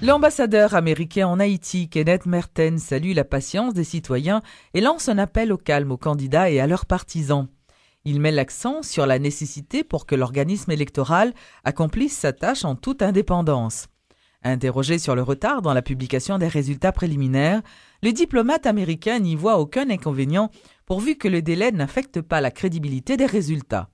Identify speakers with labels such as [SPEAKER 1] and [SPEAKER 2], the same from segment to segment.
[SPEAKER 1] L'ambassadeur américain en Haïti, Kenneth Mertens, salue la patience des citoyens et lance un appel au calme aux candidats et à leurs partisans. Il met l'accent sur la nécessité pour que l'organisme électoral accomplisse sa tâche en toute indépendance. Interrogé sur le retard dans la publication des résultats préliminaires, le diplomate américain n'y voit aucun inconvénient pourvu que le délai n'affecte pas la crédibilité des résultats.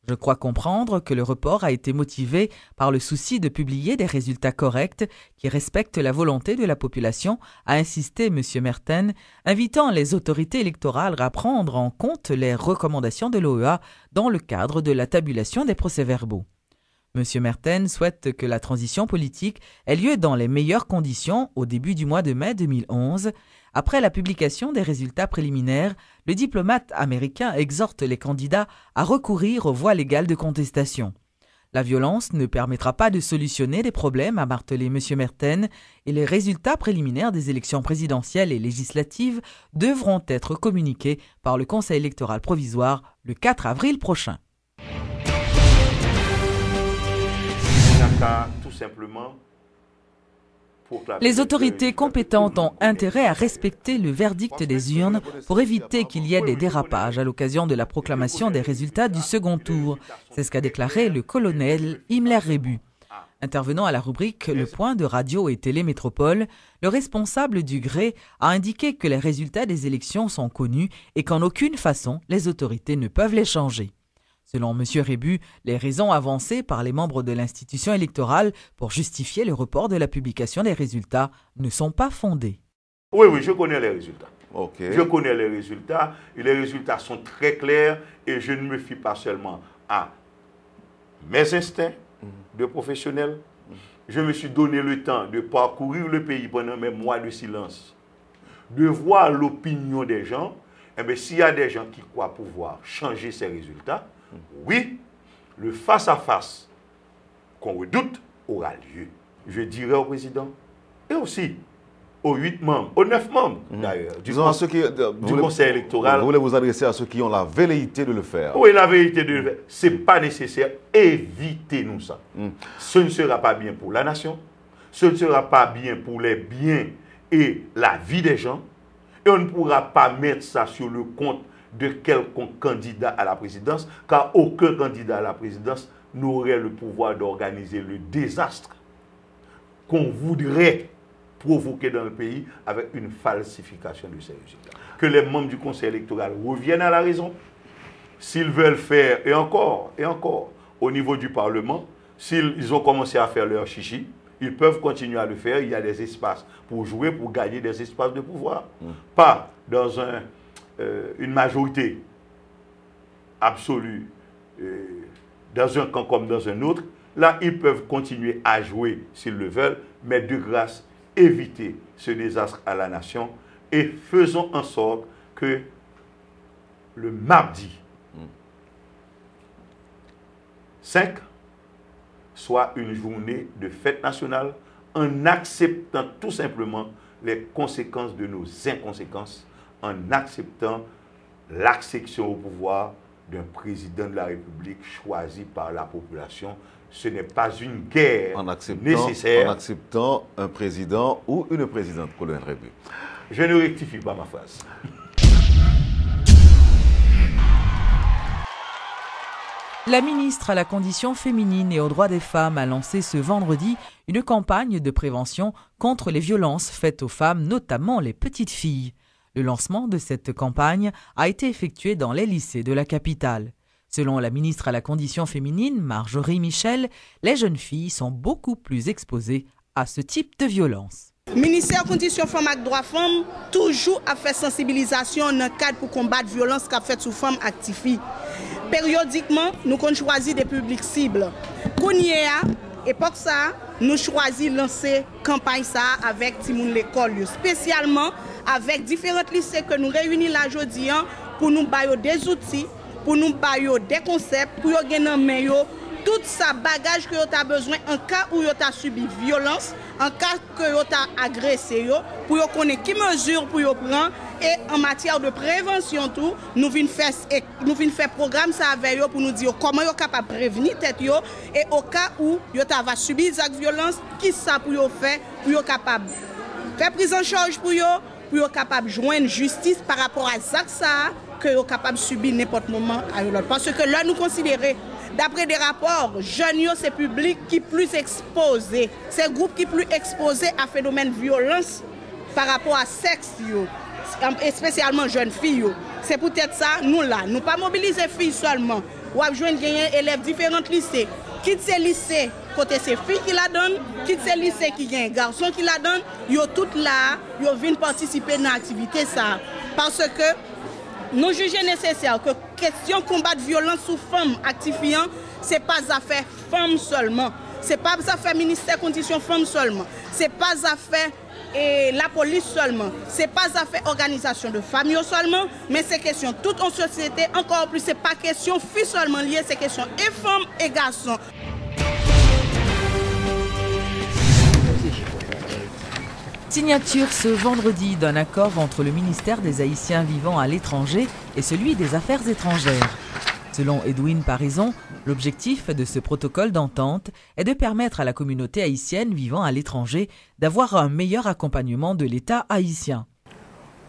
[SPEAKER 1] Je crois comprendre que le report a été motivé par le souci de publier des résultats corrects qui respectent la volonté de la population, a insisté M. Mertens, invitant les autorités électorales à prendre en compte les recommandations de l'OEA dans le cadre de la tabulation des procès-verbaux. M. Mertens souhaite que la transition politique ait lieu dans les meilleures conditions au début du mois de mai 2011. Après la publication des résultats préliminaires, le diplomate américain exhorte les candidats à recourir aux voies légales de contestation. La violence ne permettra pas de solutionner les problèmes, a martelé M. Mertens, et les résultats préliminaires des élections présidentielles et législatives devront être communiqués par le Conseil électoral provisoire le 4 avril prochain.
[SPEAKER 2] Tout simplement,
[SPEAKER 1] les autorités compétentes ont intérêt à respecter le verdict des urnes pour éviter qu'il y ait des dérapages à l'occasion de la proclamation des résultats du second tour. C'est ce qu'a déclaré le colonel Himmler Rebu. Intervenant à la rubrique Le Point de Radio et Télé Métropole, le responsable du GRE a indiqué que les résultats des élections sont connus et qu'en aucune façon les autorités ne peuvent les changer. Selon M. Rebu, les raisons avancées par les membres de l'institution électorale pour justifier le report de la publication des résultats ne sont pas fondées.
[SPEAKER 2] Oui, je connais les résultats.
[SPEAKER 3] Okay.
[SPEAKER 2] Je connais les résultats, et les résultats sont très clairs, et je ne me fie pas seulement à mes instincts de professionnel. Je me suis donné le temps de parcourir le pays pendant mes mois de silence, de voir l'opinion des gens. Eh bien, s'il y a des gens qui croient pouvoir changer ces résultats, oui, le face-à-face qu'on redoute aura lieu. Je dirais au président et aussi aux 8 membres, aux 9 membres d'ailleurs, du conseil électoral.
[SPEAKER 3] Vous voulez vous adresser à ceux qui ont la velléité de le faire.
[SPEAKER 2] Oui, la velléité de le faire. Ce n'est pas nécessaire. Évitez-nous ça. Ce ne sera pas bien pour la nation. Ce ne sera pas bien pour les biens et la vie des gens. Et on ne pourra pas mettre ça sur le compte de quelconque candidat à la présidence, car aucun candidat à la présidence n'aurait le pouvoir d'organiser le désastre qu'on voudrait provoquer dans le pays avec une falsification de ces résultats. Que les membres du Conseil électoral reviennent à la raison. S'ils veulent faire, et encore, au niveau du Parlement, s'ils ont commencé à faire leur chichi, ils peuvent continuer à le faire. Il y a des espaces pour jouer, pour gagner des espaces de pouvoir. Pas dans une majorité absolue dans un camp comme dans un autre. Là, ils peuvent continuer à jouer s'ils le veulent, mais de grâce, éviter ce désastre à la nation et faisons en sorte que le mardi 5 soit une journée de fête nationale en acceptant tout simplement les conséquences de nos inconséquences, en acceptant l'accession au pouvoir d'un président de la République choisi par la population. Ce n'est pas une guerre nécessaire.
[SPEAKER 3] En acceptant un président ou une présidente, colonel Rebu.
[SPEAKER 2] Je ne rectifie pas ma phrase.
[SPEAKER 1] La ministre à la condition féminine et aux droits des femmes a lancé ce vendredi une campagne de prévention contre les violences faites aux femmes, notamment les petites filles. Le lancement de cette campagne a été effectué dans les lycées de la capitale. Selon la ministre à la condition féminine, Marjorie Michel, les jeunes filles sont beaucoup plus exposées à ce type de violence.
[SPEAKER 4] Le ministère de la Condition Femmes et Droits Femmes toujours a fait sensibilisation dans le cadre pour combattre la violence qu'a fait sous femmes actives. Périodiquement, nous avons choisi des publics cibles. Kounia, époque ça, nous choisissons de lancer campagne ça avec Timoun l'école, spécialement avec différents lycées que nous réunissons là aujourd'hui pour nous bailler des outils, pour nous bailler des concepts, pour nous gagner tout ça bagage que tu as besoin en cas où tu as subi violence, en cas que tu as agressé, pour connaître qui mesure pour prendre. Et en matière de prévention, tout, nous venons faire programme ça avec eux pour nous dire comment vous êtes capable de prévenir tête yo, et au cas où vous avez subi des actes de violence, qui ça pour vous faire pour vous capable faire prise en charge pour vous capable de joindre justice par rapport à ça que vous capable de subir n'importe moment à l'autre. Parce que là, nous considérons, d'après des rapports, jeunes, c'est public qui plus exposé, c'est groupe qui plus exposé à phénomène de violence par rapport à sexe, et spécialement jeunes filles. C'est peut-être ça, nous là, nous pas mobiliser filles seulement. Ou à joindre des élèves différents lycées. Quitte ces lycées, côté ces filles qui la donnent, quitte ces lycées qui gagnent garçons qui la donnent, ils sont toutes là, ils viennent participer dans l'activité ça. Parce que nous jugeons nécessaire que question combat de violence sous femmes actifiant, c'est pas affaire femmes seulement. C'est pas affaire ministère conditions femmes seulement. C'est pas affaire la police seulement. C'est pas affaire organisation de famille seulement, mais c'est question toute en société. Encore plus, c'est pas question filles seulement liées, c'est question et femmes et garçons.
[SPEAKER 1] Signature ce vendredi d'un accord entre le ministère des Haïtiens vivant à l'étranger et celui des Affaires étrangères. Selon Edwin Parison, l'objectif de ce protocole d'entente est de permettre à la communauté haïtienne vivant à l'étranger d'avoir un meilleur accompagnement de l'État haïtien.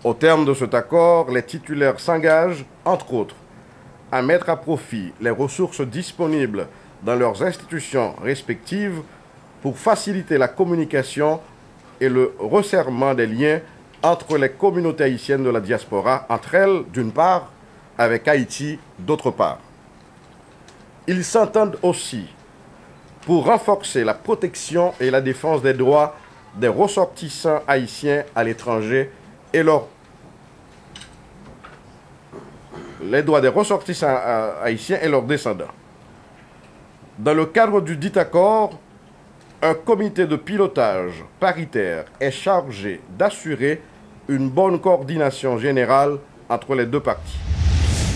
[SPEAKER 5] Au terme de cet accord, les titulaires s'engagent, entre autres, à mettre à profit les ressources disponibles dans leurs institutions respectives pour faciliter la communication et le resserrement des liens entre les communautés haïtiennes de la diaspora, entre elles, d'une part, avec Haïti, d'autre part. Ils s'entendent aussi pour renforcer la protection et la défense des droits des ressortissants haïtiens à l'étranger et les droits des ressortissants haïtiens et leurs descendants. Dans le cadre du dit accord, un comité de pilotage paritaire est chargé d'assurer une bonne coordination générale entre les deux parties.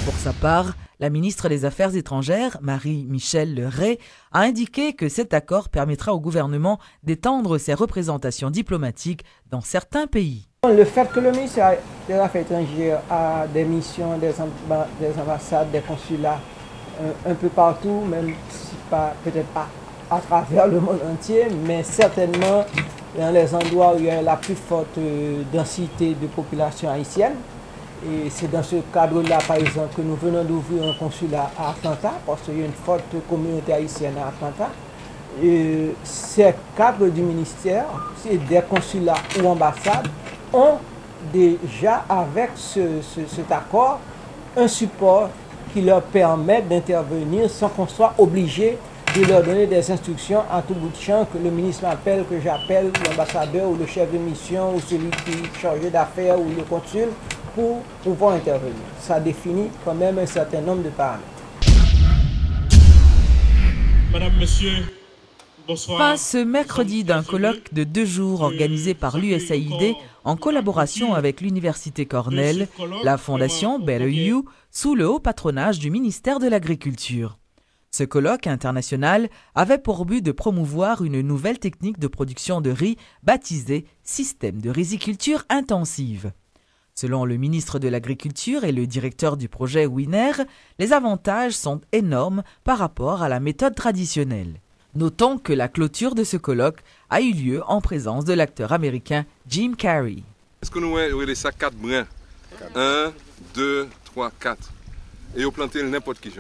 [SPEAKER 1] Pour sa part, la ministre des Affaires étrangères, Marie-Michelle Le Ray, a indiqué que cet accord permettra au gouvernement d'étendre ses représentations diplomatiques dans certains pays.
[SPEAKER 6] Le fait que le ministère des Affaires étrangères a des missions, des ambassades, des consulats un peu partout, même si peut-être pas à travers le monde entier, mais certainement dans les endroits où il y a la plus forte densité de population haïtienne. Et c'est dans ce cadre-là, par exemple, que nous venons d'ouvrir un consulat à Atlanta, parce qu'il y a une forte communauté haïtienne à Atlanta. Et ces cadres du ministère, des consulats ou ambassades, ont déjà, avec cet accord, un support qui leur permet d'intervenir sans qu'on soit obligé de leur donner des instructions en tout bout de champ, que le ministre m'appelle, que j'appelle l'ambassadeur ou le chef de mission ou celui qui est chargé d'affaires ou le consul, pour pouvoir intervenir. Ça définit quand même un certain nombre de paramètres.
[SPEAKER 7] Madame, Monsieur, bonsoir.
[SPEAKER 1] Fin ce mercredi d'un colloque de 2 jours organisé par l'USAID en collaboration avec l'Université Cornell, la Fondation Better You, sous le haut patronage du ministère de l'Agriculture. Ce colloque international avait pour but de promouvoir une nouvelle technique de production de riz baptisée système de riziculture intensive. Selon le ministre de l'Agriculture et le directeur du projet WINER, les avantages sont énormes par rapport à la méthode traditionnelle. Notons que la clôture de ce colloque a eu lieu en présence de l'acteur américain Jim Carrey.
[SPEAKER 8] Est-ce que nous avons ça 4 brins? 1, 2, 3, 4. Et vous plantez n'importe qui.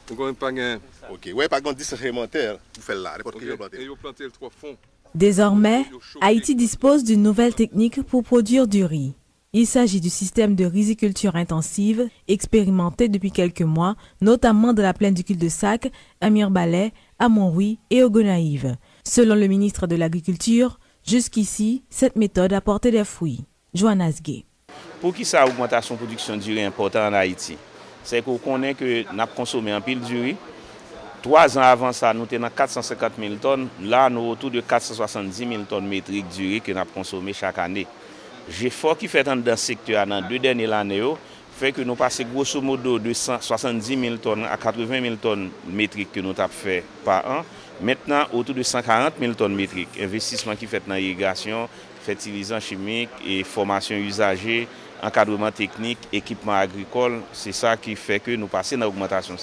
[SPEAKER 8] Vous n'avez pas de...
[SPEAKER 9] Ok, ouais, par contre, 10 élémentaires, vous faites là, n'importe qui planter.
[SPEAKER 8] Et vous plantez 3 fonds.
[SPEAKER 10] Désormais, Haïti dispose d'une nouvelle technique pour produire du riz. Il s'agit du système de riziculture intensive, expérimenté depuis quelques mois, notamment dans la plaine du cul-de-sac, à Mirbalais, à Montrouy et au Gonaïve. Selon le ministre de l'Agriculture, jusqu'ici, cette méthode a porté des fruits. Johannes Gay.
[SPEAKER 11] Pour qui ça augmentation de production du riz important en Haïti? C'est qu'on connaît que nous avons consommé un pile du riz. 3 ans avant ça, nous étions 450 000 tonnes. Là, nous avons autour de 470 000 tonnes métriques du riz que nous avons consommé chaque année. L'effort qui fait dans ce secteur dans 2 dernières années fait que nous passons grosso modo de 170 000 tonnes à 80 000 tonnes métriques que nous avons fait par an. Maintenant, autour de 140 000 tonnes métriques. Investissement qui fait dans l'irrigation, fertilisants chimiques et formation usagée, encadrement technique, équipement agricole, c'est ça qui fait que nous passons dans l'augmentation.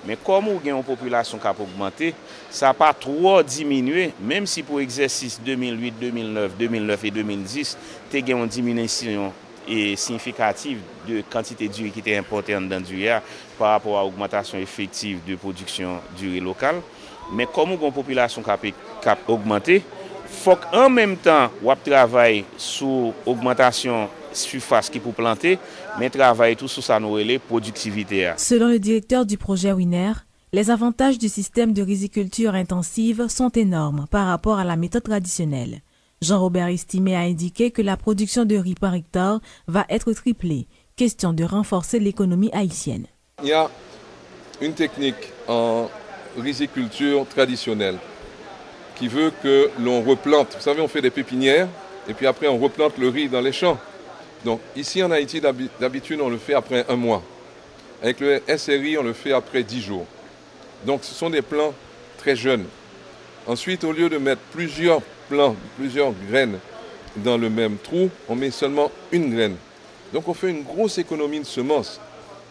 [SPEAKER 11] Mais comme nous avons une population qui a augmenté, ça n'a pas trop diminué, même si pour l'exercice 2008, 2009 et 2010, il y a une diminution significative de quantité d'urée qui était importante dans l'UREA par rapport à l'augmentation effective de production d'urée locale. Mais comme nous avons une population qui a augmenté, il faut qu'en même temps, on travaille sur l'augmentation surface qui pour planter, mais travailler tout sur sa nouvelle productivité.
[SPEAKER 10] Selon le directeur du projet Winer, les avantages du système de riziculture intensive sont énormes par rapport à la méthode traditionnelle. Jean-Robert Estimé a indiqué que la production de riz par hectare va être triplée. Question de renforcer l'économie haïtienne.
[SPEAKER 8] Il y a une technique en riziculture traditionnelle qui veut que l'on replante. Vous savez, on fait des pépinières et puis après on replante le riz dans les champs. Donc ici en Haïti, d'habitude, on le fait après un mois. Avec le SRI, on le fait après 10 jours. Donc ce sont des plants très jeunes. Ensuite, au lieu de mettre plusieurs plants, plusieurs graines dans le même trou, on met seulement une graine. Donc on fait une grosse économie de semences.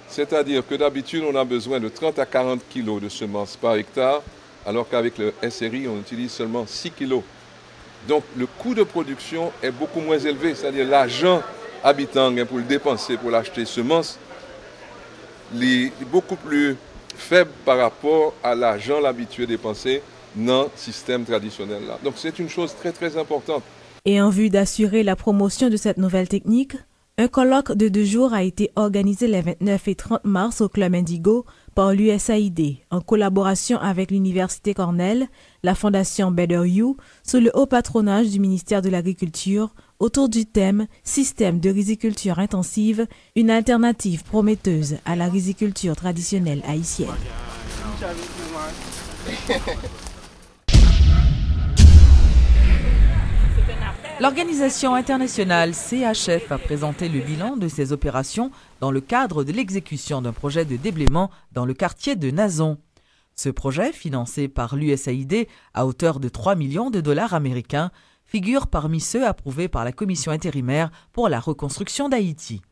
[SPEAKER 8] C'est-à-dire que d'habitude, on a besoin de 30 à 40 kilos de semences par hectare, alors qu'avec le SRI, on utilise seulement 6 kilos. Donc le coût de production est beaucoup moins élevé, c'est-à-dire l'argent habitant pour le dépenser, pour l'acheter semences, est beaucoup plus faible par rapport à l'argent l'habitué dépensé dans le système traditionnel là. Donc c'est une chose très très importante.
[SPEAKER 10] Et en vue d'assurer la promotion de cette nouvelle technique, un colloque de 2 jours a été organisé les 29 et 30 mars au Club Indigo par l'USAID, en collaboration avec l'Université Cornell, la Fondation Better You, sous le haut patronage du ministère de l'Agriculture, autour du thème « Système de riziculture intensive, une alternative prometteuse à la riziculture traditionnelle haïtienne ».
[SPEAKER 1] L'organisation internationale CHF a présenté le bilan de ses opérations dans le cadre de l'exécution d'un projet de déblaiement dans le quartier de Nazon. Ce projet, financé par l'USAID à hauteur de 3 millions de dollars américains, figure parmi ceux approuvés par la commission intérimaire pour la reconstruction d'Haïti.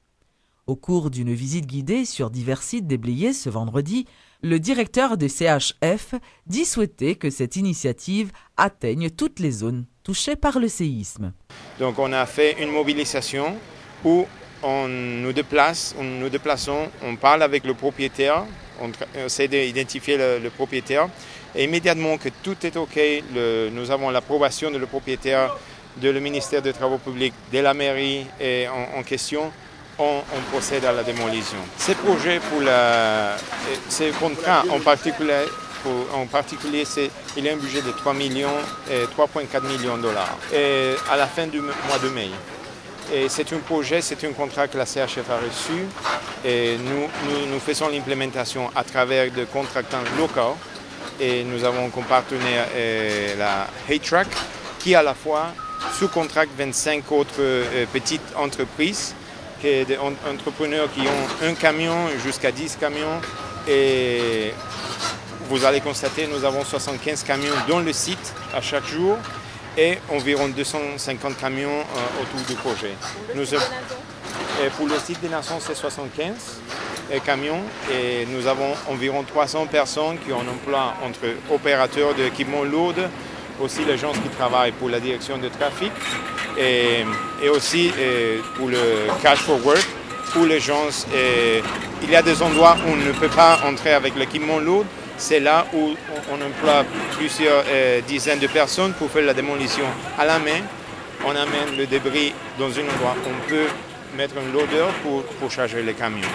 [SPEAKER 1] Au cours d'une visite guidée sur divers sites déblayés ce vendredi, le directeur de CHF dit souhaiter que cette initiative atteigne toutes les zones touchées par le séisme.
[SPEAKER 12] Donc on a fait une mobilisation où on nous déplaçons, on parle avec le propriétaire, on essaie d'identifier le propriétaire et immédiatement que tout est OK, nous avons l'approbation de le propriétaire, de le ministère des Travaux publics, de la mairie et en question, on procède à la démolition. Ces projets pour ces contrats en particulier, il y a un budget de 3,4 millions de dollars et à la fin du mois de mai. Et c'est un projet, c'est un contrat que la CHF a reçu et nous faisons l'implémentation à travers des contractants locaux et nous avons comme partenaire la Haytrack qui à la fois sous-contracte 25 autres petites entreprises, des entrepreneurs qui ont un camion jusqu'à 10 camions et vous allez constater nous avons 75 camions dans le site à chaque jour et environ 250 camions autour du projet. Pour le site des Nations, c'est 75 camions et nous avons environ 300 personnes qui ont un emploi entre opérateurs d'équipements lourds, aussi les gens qui travaillent pour la direction de trafic et aussi pour le cash for work, pour les gens. Il y a des endroits où on ne peut pas entrer avec l'équipement lourd. C'est là où on emploie plusieurs dizaines de personnes pour faire la démolition à la main. On amène le débris dans un endroit où on peut mettre un loader pour charger les camions.